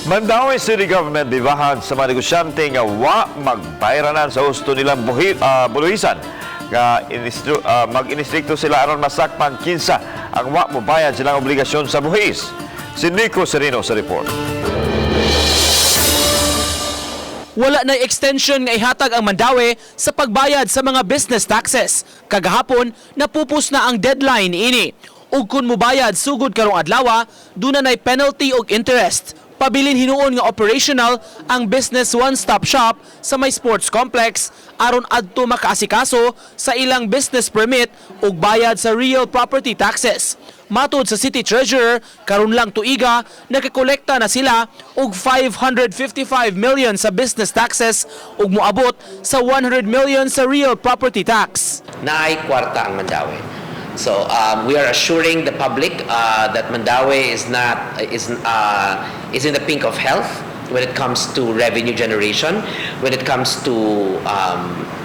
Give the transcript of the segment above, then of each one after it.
Mandaue City Government dibahan sa mga negosyante nga wa magbayranan sa husto nilang buluhisan nga mag-inistrikto sila aron masakpan kinsa ang wa mobayad silang obligasyon sa buhis. Si Nico Sereno sa report. Wala na extension nga ihatag ang Mandaue sa pagbayad sa mga business taxes. Kagahapon, napupus na ang deadline ini. Ug kung mobayad sugod karong adlaw, duna nay penalty ug interest. Pabilin hinuon nga operational ang business one-stop shop sa may sports complex aron adto makaasikaso sa ilang business permit ug bayad sa real property taxes. Matod sa City Treasurer, karon lang tuiga nakakolekta na sila og 555 million sa business taxes ug moabot sa 100 million sa real property tax. Naay kwarta ang Mandaue. So we are assuring the public that Mandaue is in the pink of health when it comes to revenue generation, when it comes to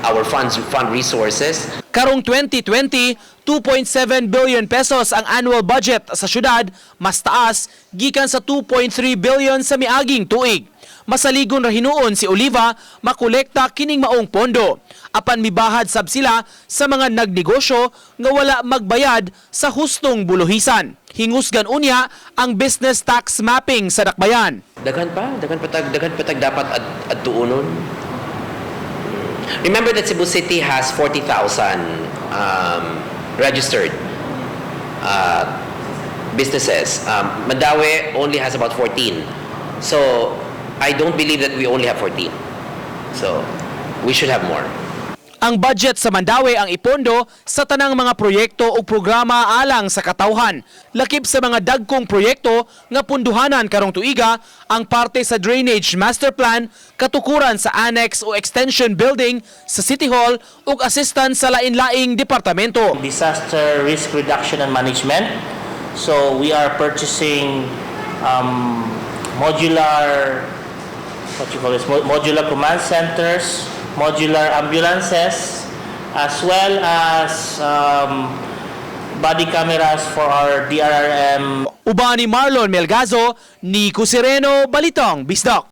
our fund resources. Karong 2020, 2.7 billion pesos ang annual budget sa syudad, mas taas gikan sa 2.3 billion sa miaging tuig. Masaligon ra hinuon si Oliva makolekta kining maong pondo. Apan mibahad sab sila sa mga nagnegosyo nga wala magbayad sa hustong buluhisan. Hingusgan unya ang business tax mapping sa dakbayan. Daghan patag dapat adtuonon. Remember that Cebu City has 40,000 registered businesses. Mandaue only has about 14. So I don't believe that we only have 14. So we should have more. Ang budget sa Mandaue ang ipondo sa tanang mga proyekto o programa alang sa katawhan. Lakip sa mga dagkong proyekto nga punduhanan karong tuiga ang parte sa drainage master plan, katukuran sa annex o extension building sa City Hall ug assistance sa lain-laing departamento. Disaster risk reduction and management. So we are purchasing modular command centers, modular ambulances, as well as body cameras for our DRRM. Uban ni Marlon Melgazo, Nico Sereno, Balitang Bisdak.